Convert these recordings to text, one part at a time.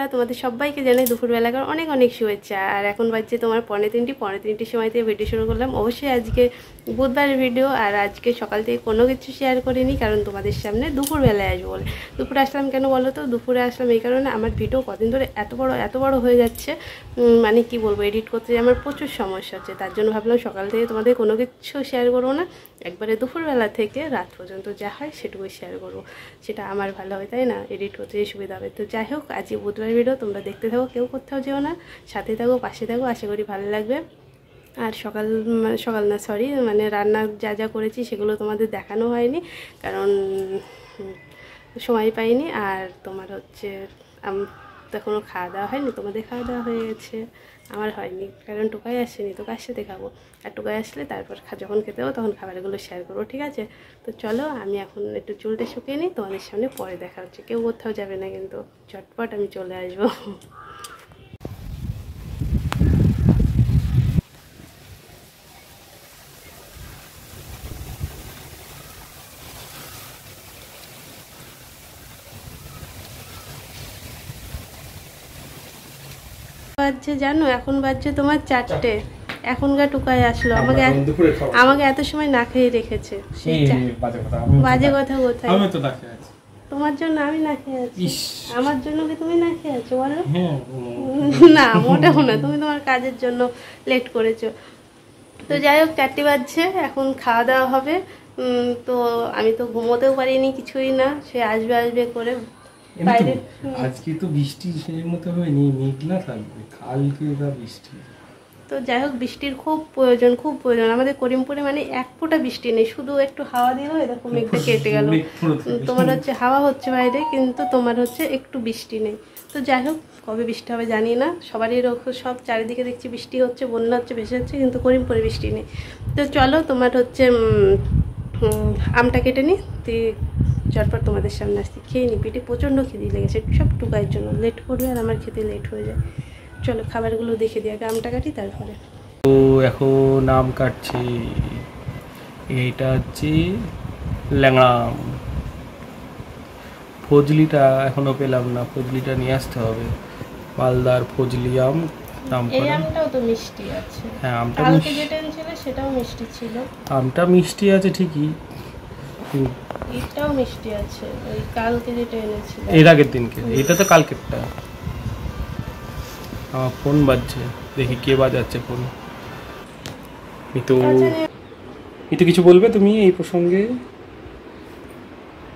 বন্ধুরা, তোমাদের সবাইকে জানাই দুপুরবেলাকার অনেক অনেক শুভেচ্ছা। আর এখন বাজছে তোমার 2:45 সময়তে ভিডিও শুরু করলাম। অবশ্যই আজকে বুধবারের ভিডিও, আর আজকে সকাল থেকে কোনো কিছু শেয়ার করিনি, কারণ তোমাদের সামনে দুপুরবেলায় আসবো বলে। দুপুরে আসলাম কেন বলো তো? দুপুরে আসলাম এই কারণে, আমার ভিডিও কদিন ধরে এত বড় হয়ে যাচ্ছে, মানে কি বলবো, এডিট করতে আমার প্রচুর সমস্যা হচ্ছে। তার জন্য ভাবলাম সকাল থেকে তোমাদের কোনো কিছু শেয়ার করবো না, একবারে দুপুরবেলা থেকে রাত পর্যন্ত যা হয় সেটুকুই শেয়ার করবো। সেটা আমার ভালো হয়, তাই না? এডিট করতে সুবিধা হবে। তো যাই হোক, আজকে বুধবার ভিডিও, তোমরা দেখতে থাকো, কেউ কোথাও যেও না, সাথে থাকো, পাশে থাকো, আশা করি ভালো লাগবে। আর সকাল না সরি, মানে রান্না যা যা করেছি সেগুলো তোমাদের দেখানো হয়নি, কারণ সময় পাইনি। আর তোমার হচ্ছে তো এখনও খাওয়া দাওয়া হয়নি, তোমাদের খাওয়া দাওয়া হয়ে গেছে, আমার হয়নি, কারণ টোকাই আসেনি। তো কার সাথে খাবো? আর টোকাই আসলে তারপর যখন খেতে হবো তখন খাবারগুলো শেয়ার করবো, ঠিক আছে? তো চলো, আমি এখন একটু চুলটা শুকিয়ে নিই, তোমাদের সামনে পরে দেখা হচ্ছে। কেউ কোথাও যাবে না কিন্তু, চটপট আমি চলে আসবো। বাজছে জানো, এখন বাজছে তোমার 4টে। এখনকার টুকাই আসলো, আমাকে এত সময় না খেয়ে রেখেছে। বাজে কথা কোথায়? তোমার জন্য আমি না খেয়ে আছি, আমার জন্য কি তুমি না খেয়ে আছো বলো? না, মোটেও না, তুমি তোমার কাজের জন্য লেট করেছো। তো যাই হোক, 4টে বাজছে, এখন খাওয়া দাওয়া হবে। তো আমি তো ঘুমোতেও পারিনি, কিছুই না, সে আসবে করে বাইরে। আজকে তো বৃষ্টি সেই মতো হয়নি, মেঘলা থাকবে, কালকে বা বৃষ্টি। তো যাই হোক, বৃষ্টির খুব প্রয়োজন আমাদের করিমপুরে। মানে এক ফোঁটা বৃষ্টি নেই, শুধু একটু হাওয়া দিল, এরকম মেঘটা কেটে গেল। তোমার হচ্ছে হাওয়া হচ্ছে বাইরে, কিন্তু তোমার হচ্ছে একটু বৃষ্টি নেই। তো যাই হোক, কবে বৃষ্টি হবে জানি না। সবারই সব চারিদিকে দেখছি বৃষ্টি হচ্ছে, বন্যা হচ্ছে, ভেসে হচ্ছে, কিন্তু করিমপুরে বৃষ্টি নেই। তো চলো, তোমার হচ্ছে আমটা কেটে নিই, চটপট তোমাদের সামনে আসছি, খেয়ে নিই। পেটে প্রচণ্ড খিদে লেগেছে, সব টুকাইয়ের জন্য লেট করবে, আর আমার খেতে লেট হয়ে যায়। চলো খাবারগুলো দেখে দিই, আগে আমটা কাটি তারপরে। তো এখন আম কাটছি, এইটা হচ্ছে ল্যাংড়া আম। ফজলিটা এখনো পেলাম না, ফজলিটা নিয়ে আসতে হবে। মালদার ফজলি আম নাম এই আমটাও তো মিষ্টি আছে। হ্যাঁ, আমটা কালকে যেটা এনেছিল সেটাও মিষ্টি ছিল। আমটা মিষ্টি আছে ঠিকই, এটাও মিষ্টি আছে, ওই কালকে যেটা এনেছিল এর আগের দিনকে। এটা তো কালকেরটা। আমার ফোন বাজছে, দেখি কে বাজাচ্ছে ফোন। মিতু কিছু বলবে তুমি এই প্রসঙ্গে?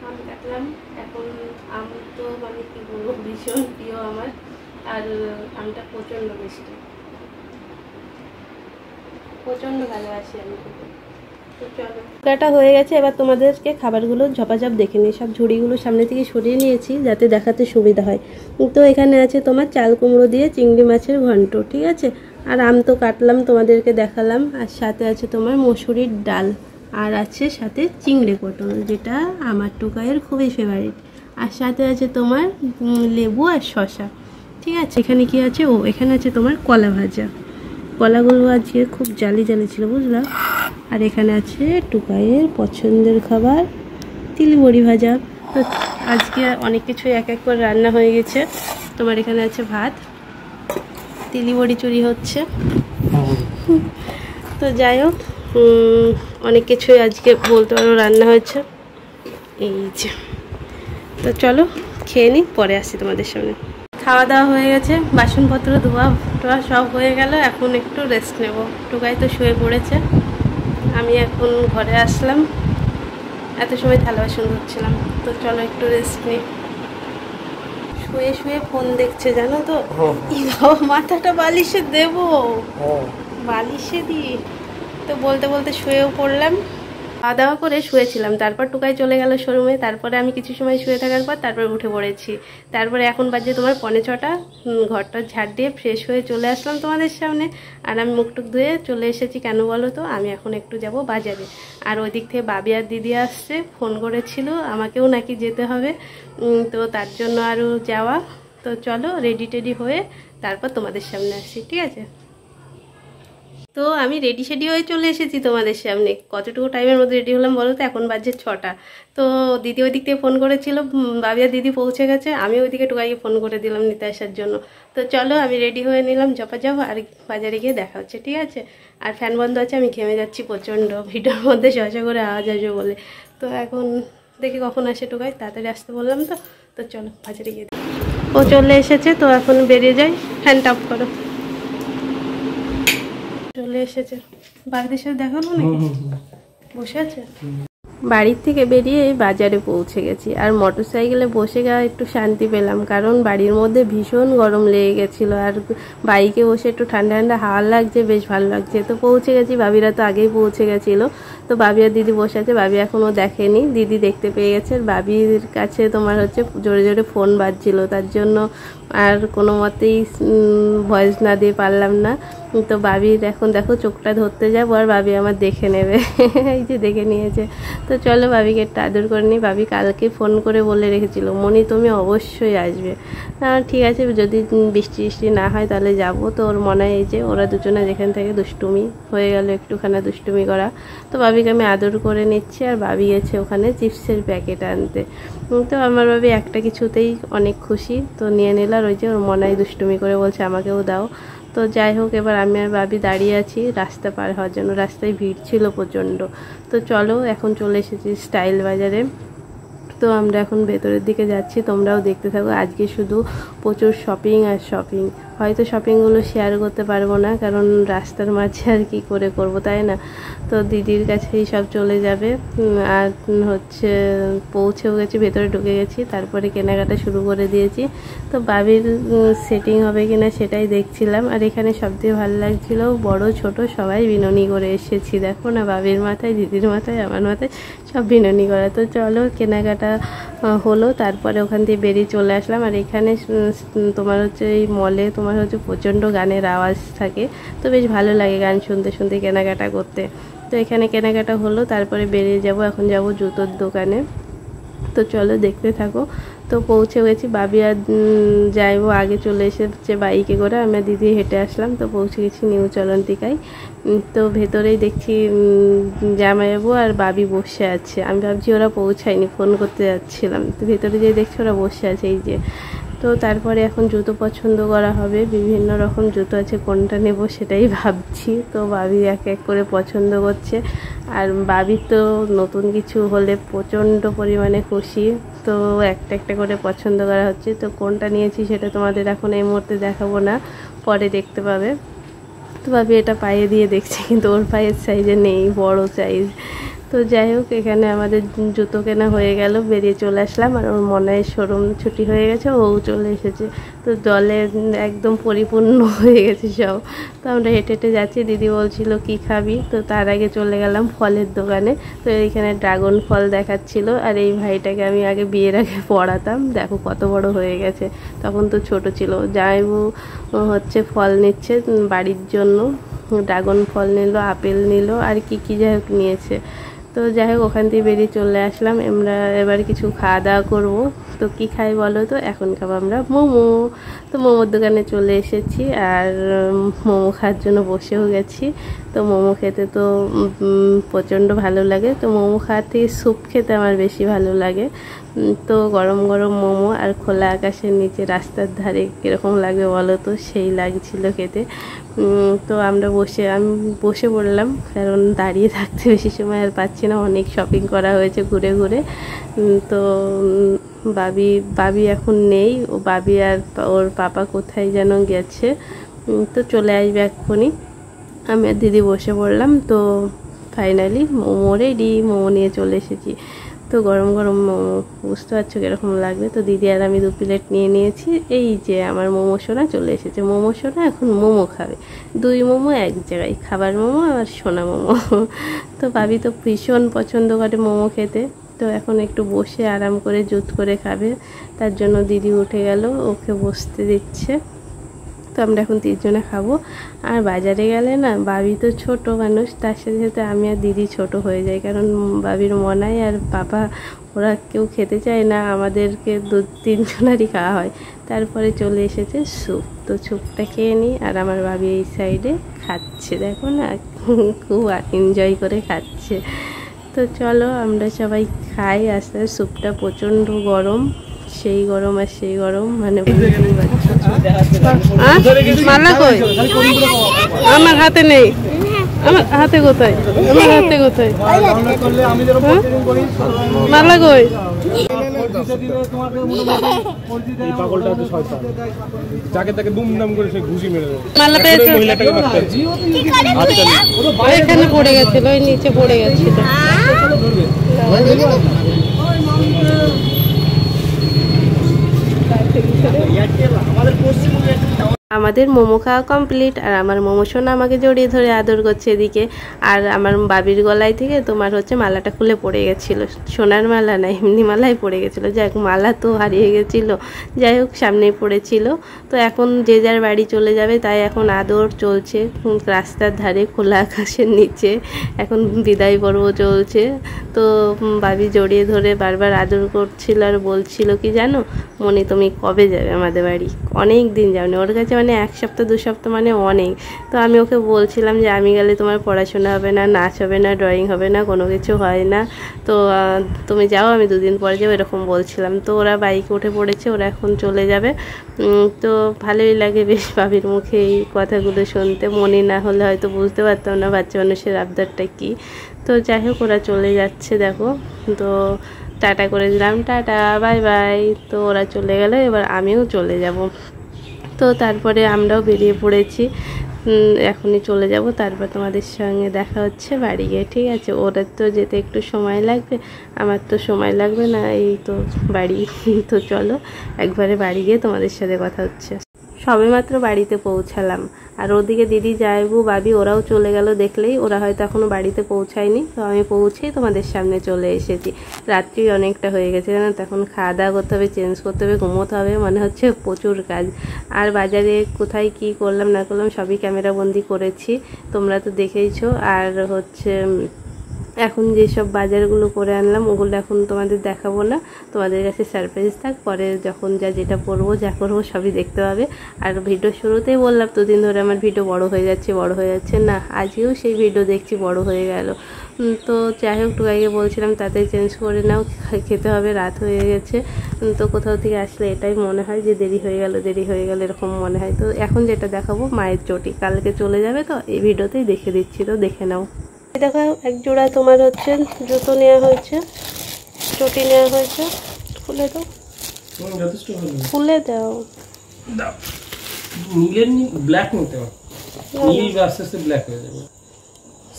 আম কাটলাম এখন। আম তো মানে কি বলবো, ভীষণ প্রিয় আমার। আর আমটা প্রচণ্ড মিষ্টি, প্রচণ্ড ভালোবাসি আমি খেতে। কাটা হয়ে গেছে, এবার তোমাদেরকে খাবারগুলো ঝপাঝপ দেখে নিই। সব ঝুড়িগুলো সামনে থেকে সরিয়ে নিয়েছি যাতে দেখাতে সুবিধা হয়। তো এখানে আছে তোমার চাল কুমড়ো দিয়ে চিংড়ি মাছের ঘন্ট, ঠিক আছে? আর আম তো কাটলাম, তোমাদেরকে দেখালাম। আর সাথে আছে তোমার মসুরির ডাল, আর আছে সাথে চিংড়ি পটল, যেটা আমার টোকাইয়ের খুবই ফেভারিট। আর সাথে আছে তোমার লেবু আর শসা, ঠিক আছে? এখানে কি আছে? এখানে আছে তোমার কলা ভাজা। কলাগুলো আজকে খুব জালি ছিল, বুঝলাম। আর এখানে আছে টুকাইয়ের পছন্দের খাবার, তিল বড়ি ভাজা। তো আজকে অনেক কিছুই এক এক করে রান্না হয়ে গেছে। তোমার এখানে আছে ভাত, তিলি বড়ি চুরি হচ্ছে। তো যাই হোক, অনেক কিছুই আজকে বলতে পারো রান্না হয়েছে, এই যে। তো চলো খেয়ে নিই, পরে আসছি তোমাদের সামনে। খাওয়া দাওয়া হয়ে গেছে, বাসনপত্র ধোয়া টোয়া সব হয়ে গেল, এখন একটু রেস্ট নেব। টুকাই তো শুয়ে পড়েছে, আমি এখন ঘরে আসলাম। এত সময় থালা বাসন ধুচ্ছিলাম। তো চলো একটু রেস্ট নিই। শুয়ে শুয়ে ফোন দেখছে, জানো তো? মাথাটা বালিশে দেবো, বালিশে দিই। তো বলতে বলতে শুয়েও পড়লাম। খাওয়া দাওয়া করে শুয়েছিলাম, তারপর টুকাই চলে গেল শোরুমে। তারপরে আমি কিছু সময় শুয়ে থাকার পর তারপর উঠে পড়েছি। তারপরে এখন বাজে তোমার 5:45। ঘরটা ঝাড় দিয়ে ফ্রেশ হয়ে চলে আসলাম তোমাদের সামনে। আর আমি মুখটুক ধুয়ে চলে এসেছি, কেন বলো তো? আমি এখন একটু যাব বাজারে। আর ওই দিক থেকে বাবি আর দিদি আসছে, ফোন করেছিল আমাকেও নাকি যেতে হবে। তো তার জন্য আরও যাওয়া। তো চলো রেডি টেডি হয়ে তারপর তোমাদের সামনে আসি, ঠিক আছে? তো আমি রেডি সেডি হয়ে চলে এসেছি তোমাদের সামনে। কতটুকু টাইমের মধ্যে রেডি হলাম বলো তো? এখন বাজে 6টা। তো দিদি ওই দিক থেকে ফোন করেছিল, ভাবি আর দিদি পৌঁছে গেছে, আমি ওইদিকে টুকাইকে ফোন করে দিলাম নিতে আসার জন্য। তো চলো আমি রেডি হয়ে নিলাম, যাবো আর বাজারে গিয়ে দেখা হচ্ছে, ঠিক আছে? আর ফ্যান বন্ধ আছে, আমি ঘেমে যাচ্ছি প্রচণ্ড, ভিডিওর মধ্যে শশা করে আওয়াজ আসবে বলে। তো এখন দেখি কখন আসে টুকাই, তাড়াতাড়ি আসতে বললাম তো। তো চলো বাজারে গিয়ে ও চলে এসেছে, তো এখন বেরিয়ে যাই। ফ্যানটা অফ করো। চলে এসেছে, বাড়ির সাথে দেখা হলো নাকি? বসে আছে। বাড়ির থেকে বেরিয়ে বাজারে পৌঁছে গেছি, আর মোটরসাইকেলে বসে গিয়ে একটু শান্তি পেলাম, কারণ বাড়ির মধ্যে ভীষণ গরম লেগে গেছিলো, আর বাইকে বসে একটু ঠান্ডা ঠান্ডা হাওয়া লাগছে, বেশ ভালো লাগছে। তো পৌঁছে গেছি, ভাবিরা তো আগেই পৌঁছে গেছিলো। তো ভাবি আর দিদি বসে আছে, ভাবি এখনও দেখেনি, দিদি দেখতে পেয়ে গেছে। ভাবির কাছে তোমার হচ্ছে জোরে জোরে ফোন বাজছিল, তার জন্য আর কোনো মতেই ভয়েস না দিয়ে পারলাম না। তো ভাবির এখন দেখো চোখটা ধরতে যাবো, আর ভাবি আমার দেখে নেবে। এই যে দেখে নিয়েছে। তো চলো ভাবিকে একটু আদর করে নিই। ভাবি কালকে ফোন করে বলে রেখেছিল, মনি তুমি অবশ্যই আসবে। ঠিক আছে, যদি বৃষ্টি বৃষ্টি না হয় তাহলে যাব। তো ওর মনে হয় এই যে ওরা দুজনে যেখান থেকে দুষ্টুমি হয়ে গেল, একটুখানি দুষ্টুমি করা। তো ভাবিকে আমি আদর করে নিচ্ছি, আর ভাবি গেছে ওখানে চিপসের প্যাকেট আনতে। তো আমার ভাবি একটা কিছুতেই অনেক খুশি, তো নিয়ে নিল। আর ওই যে ওর মনে হয় দুষ্টুমি করে বলছে আমাকেও দাও। তো যাই হোক, এবার আমি আর ভাবি দাঁড়িয়ে আছি রাস্তা পার হওয়ার জন্য, রাস্তায় ভিড় ছিল প্রচণ্ড। তো চলো এখন চলে এসেছি স্টাইল বাজারে। তো আমরা এখন ভেতরের দিকে যাচ্ছি, তোমরাও দেখতে থাকো। আজকে শুধু প্রচুর শপিং আর শপিং। হয়তো শপিংগুলো শেয়ার করতে পারবো না, কারণ রাস্তার মাঝে আর কি করে করব, তাই না? তো দিদির কাছেই সব চলে যাবে। আর হচ্ছে পৌঁছেও গেছি, ভেতরে ঢুকে গেছি, তারপরে কেনাকাটা শুরু করে দিয়েছি। তো বাবির সেটিং হবে কিনা সেটাই দেখছিলাম। আর এখানে সবথেকে ভালো লাগছিল, বড় ছোট সবাই বিনুনি করে এসেছি। দেখো না, বাবির মাথায়, দিদির মাথায়, আমার মাথায় সব বিনুনি করা। তো চলো কেনাকাটা হলো, তারপরে ওখান থেকে বেরিয়ে চলে আসলাম। আর এখানে তোমার হচ্ছে এই মলে তোমার হচ্ছে প্রচণ্ড গানের আওয়াজ থাকে, তো বেশ ভালো লাগে গান শুনতে শুনতে কেনাকাটা করতে। তো এখানে কেনাকাটা হলো, তারপরে বেরিয়ে যাব। এখন যাব জুতোর দোকানে। তো চলো দেখতে থাকো। তো পৌঁছে গেছি, ভাবি আর যাইবো আগে চলে এসেছে বাইকে করে, আমি দিদি হেঁটে আসলাম। তো পৌঁছে গেছি নিউ চলন্তিকায়। তো ভেতরেই দেখছি জামাইবাবু আর ভাবি বসে আছে। আমি ভাবছি ওরা পৌঁছায়নি, ফোন করতে যাচ্ছিলাম। তো ভেতরে যেয়ে দেখছি ওরা বসে আছে, এই যে। তো তারপরে এখন জুতো পছন্দ করা হবে, বিভিন্ন রকম জুতো আছে, কোনটা নেব সেটাই ভাবছি। তো ভাবি এক এক করে পছন্দ করছে, আর ভাবি তো নতুন কিছু হলে প্রচণ্ড পরিমাণে খুশি। তো একটা একটা করে পছন্দ করা হচ্ছে। তো কোনটা নিয়েছি সেটা তোমাদের এখন এই মুহূর্তে দেখাবো না, পরে দেখতে পাবে। তো ভাবি এটা পায়ে দিয়ে দেখছে, কিন্তু ওর পায়ের সাইজে নেই, বড় সাইজ। তো যাই হোক, এখানে আমাদের জুতো কেনা হয়ে গেল, বেরিয়ে চলে আসলাম। আর ওর মনে হয় শোরুম ছুটি হয়ে গেছে, ও চলে এসেছে। তো জলে একদম পরিপূর্ণ হয়ে গেছে সব। তো আমরা হেঁটে হেঁটে যাচ্ছি, দিদি বলছিল কি খাবি, তো তার আগে চলে গেলাম ফলের দোকানে। তো এইখানে ড্রাগন ফল দেখাচ্ছিল, আর এই ভাইটাকে আমি আগে বিয়ের আগে পড়াতাম, দেখো কত বড় হয়ে গেছে, তখন তো ছোট ছিল। জামাইবু হচ্ছে ফল নিচ্ছে বাড়ির জন্য, ড্রাগন ফল নিল, আপেল নিল, আর কি যাই হোক নিয়েছে। তো যাই হোক, ওখান থেকে বেরিয়ে চলে আসলাম। আমরা এবার কিছু খাওয়া দাওয়া করবো। তো কি খাই বলো তো? এখন খাবো আমরা মোমো। তো মোমোর দোকানে চলে এসেছি, আর মোমো খাওয়ার জন্য বসেও গেছি। তো মোমো খেতে তো প্রচণ্ড ভালো লাগে। তো মোমো খাওয়ার থেকে স্যুপ খেতে আমার বেশি ভালো লাগে। তো গরম গরম মোমো আর খোলা আকাশের নিচে রাস্তার ধারে কীরকম লাগবে বলো তো? সেই লাগছিল খেতে। তো আমি বসে পড়লাম, কারণ দাঁড়িয়ে থাকতে বেশি সময় আর পাচ্ছি না, অনেক শপিং করা হয়েছে ঘুরে ঘুরে। তো বাবি এখন নেই, ও বাবি আর ওর পাপা কোথায় যেন গেছে, তো চলে আসবে এক্ষুনি। আমি আর দিদি বসে পড়লাম। তো ফাইনালি মোমো রেডি, মোমো নিয়ে চলে এসেছি। তো গরম গরম মোমো, বুঝতে পারছো কীরকম লাগবে। তো দিদি আর আমি 2 প্লেট নিয়ে নিয়েছি। এই যে আমার মোমো সোনা চলে এসেছে, মোমো সোনা এখন মোমো খাবে। 2 মোমো এক জায়গায়, খাবার মোমো আর সোনা মোমো। তো ভাবি তো ভীষণ পছন্দ করে মোমো খেতে। তো এখন একটু বসে আরাম করে জুত করে খাবে, তার জন্য দিদি উঠে গেল, ওকে বসতে দিচ্ছে। তো আমরা এখন 3 জনে খাবো। আর বাজারে গেলে না, বাবি তো ছোট মানুষ, তার সাথে সাথে আমি আর দিদি ছোট হয়ে যাই, কারণ বাবির মনাই আর পাপা ওরা কেউ খেতে চায় না, আমাদেরকে 2-3 জনেরই খাওয়া হয়। তারপরে চলে এসেছে স্যুপ, তো স্যুপটা খেয়ে নিই। আর আমার ভাবি এই সাইডে খাচ্ছে, দেখো না খুব এনজয় করে খাচ্ছে। তো চলো আমরা সবাই খাই আস্তে আস্তে। স্যুপটা প্রচণ্ড গরম, সেই গরম আর সেই গরম, মানে মালা কই? আমার হাতে নেই, আমার হাতে কোথায়? আমার হাতে কোথায়? মালা কই? মালা পেয়েছে, এখানে পড়ে গেছিল, ওই নিচে পড়ে গেছিল। আমাদের মোমো খাওয়া কমপ্লিট। আর আমার মোমো সোনা আমাকে জড়িয়ে ধরে আদর করছে এদিকে। আর আমার বাবির গলায় থেকে তোমার হচ্ছে মালাটা খুলে পড়ে গেছিলো, সোনার মালা না, এমনি মালাই পড়ে গেছিলো। যাই হোক, মালা তো হারিয়ে গেছিলো, যাই হোক সামনেই পড়েছিল। তো এখন যে যার বাড়ি চলে যাবে, তাই এখন আদর চলছে রাস্তার ধারে খোলা আকাশের নিচে, এখন বিদায় পর্ব চলছে। তো বাবি জড়িয়ে ধরে বারবার আদর করছিল আর বলছিল কি জানো, মনি তুমি কবে যাবে আমাদের বাড়ি? অনেক দিন যাওনি, ওর কাছে মানে 1 সপ্তাহ 2 সপ্তাহ মানে অনেক। তো আমি ওকে বলছিলাম যে আমি গেলে তোমার পড়াশোনা হবে না, নাচ হবে না, ড্রয়িং হবে না, কোনো কিছু হয় না, তো তুমি যাও, আমি 2 দিন পরে যাবো, এরকম বলছিলাম। তো ওরা বাইকে উঠে পড়েছে, ওরা এখন চলে যাবে। তো ভালোই লাগে বেশ বাবির মুখে এই কথাগুলো শুনতে। মনে না হলে হয়তো বুঝতে পারতাম না বাচ্চা মানুষের আবদারটা কী। তো যাই হোক ওরা চলে যাচ্ছে, দেখো। তো টাটা করে দিলাম, টাটা বাই বাই। তো ওরা চলে গেল, এবার আমিও চলে যাব। তো তারপরে আমরাও বেরিয়ে পড়েছি, এখনই চলে যাব। তারপর তোমাদের সঙ্গে দেখা হচ্ছে বাড়ি গিয়ে, ঠিক আছে? ওদের তো যেতে একটু সময় লাগবে, আমার তো সময় লাগবে না, এই তো বাড়ি। তো চলো একবারে বাড়ি গিয়ে তোমাদের সাথে কথা হচ্ছে। সবেমাত্র বাড়িতে পৌঁছালাম। আর ওদিকে দিদি, জায়বু, বাবি ওরাও চলে গেল দেখলেই, ওরা হয়তো এখনও বাড়িতে পৌঁছায়নি। তো আমি পৌঁছেই তোমাদের সামনে চলে এসেছি। রাত্রি অনেকটা হয়ে গেছে, জানো তো, এখন খাওয়া দাওয়া করতে হবে, চেঞ্জ করতে হবে, ঘুমোতে হবে, মানে হচ্ছে প্রচুর কাজ। আর বাজারে কোথায় কি করলাম না করলাম সবই ক্যামেরা বন্দি করেছি, তোমরা তো দেখেইছো। আর হচ্ছে এখন যেসব বাজারগুলো করে আনলাম ওগুলো এখন তোমাদের দেখাবো না, তোমাদের কাছে সারপ্রাইজ থাক। পরে যখন যেটা পরবো যা করবো সবই দেখতে পাবে। আর ভিডিও শুরুতেই বললাম 2 দিন ধরে আমার ভিডিও বড় হয়ে যাচ্ছে না, আজকেও সেই ভিডিও দেখছি বড় হয়ে গেল। তো যাই হোক, টুকাইকে বলছিলাম তাতে চেঞ্জ করে নাও, খেতে হবে, রাত হয়ে গেছে। তো কোথাও থেকে আসলে এটাই মনে হয় যে দেরি হয়ে গেল এরকম মনে হয়। তো এখন যেটা দেখাবো মায়ের চটি, কালকে চলে যাবে, তো এই ভিডিওতেই দেখে দিচ্ছি, তো দেখে নাও। দেখো, 1 জোড়া তোমার হচ্ছে জুতো নেওয়া হয়েছে, চটি নেওয়া হয়েছে। খুলে দাও, খুলে দাও। নীলের ব্ল্যাক নিতে হবে, নীল আস্তে আস্তে ব্ল্যাক হয়ে যাবে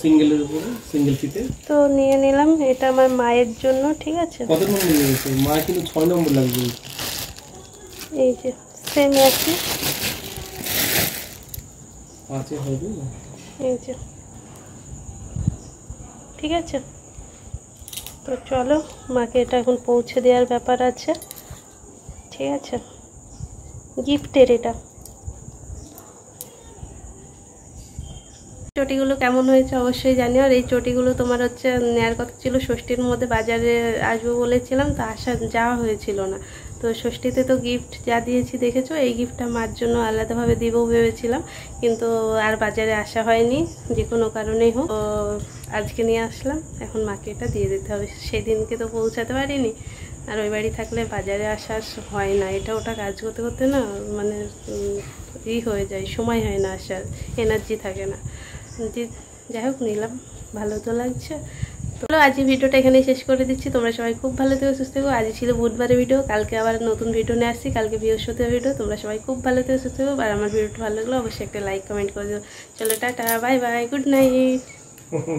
সিঙ্গেলের উপরে, সিঙ্গেল ফিতে। তো নিয়ে নিলাম, এটা আমার মায়ের জন্য, ঠিক আছে? কত নম্বর নিয়েছে মা? কিন্তু 6 নম্বর লাগবে। এই যে সেম আছে, 5 হবে না, এই যে, ঠিক আছে? তো চলো, মাকে এটা এখন পৌঁছে দেওয়ার ব্যাপার আছে, ঠিক আছে? গিফটের এটা। চটিগুলো কেমন হয়েছে অবশ্যই জানিও। আর এই চটিগুলো তোমার হচ্ছে নেওয়ার কথা ছিল ষষ্ঠীর মধ্যে, বাজারে আসবো বলেছিলাম, তো যাওয়া হয়েছিল না। তো ষষ্ঠীতে তো গিফট যা দিয়েছি দেখেছো, এই গিফটটা মার জন্য আলাদাভাবে দিবও ভেবেছিলাম, কিন্তু আর বাজারে আসা হয়নি, যে কোনো কারণেই হোক। তো আজকে নিয়ে আসলাম, এখন মাকে এটা দিয়ে দিতে হবে। সেদিনকে তো পৌঁছাতে পারিনি, আর ওই বাড়ি থাকলে বাজারে আসা হয় না, এটা ওটা কাজ করতে করতে না মানে হয়ে যায়, সময় হয় না আসার, এনার্জি থাকে না। যাই হোক, নিলাম, ভালো তো লাগছে। তো আজ ভিডিওটা এখানেই শেষ করে দিচ্ছি। তোমরা সবাই খুব ভালো থেকো, সুস্থ থেকো। আজ ছিল বুধবারের ভিডিও, কালকে আবার নতুন ভিডিও নিয়ে আসছি, কালকে বৃহস্পতিবার ভিডিও। তোমরা সবাই খুব ভালো থেকো, সুস্থ থেকো। আর আমার ভিডিওটা ভালো লাগলো অবশ্যই একটা লাইক কমেন্ট করে দিও। চলো tata, bye bye, good night.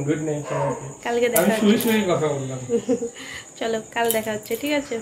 Good night. কালকে দেখা হচ্ছে। চলো, কাল দেখা হচ্ছে, ঠিক আছে?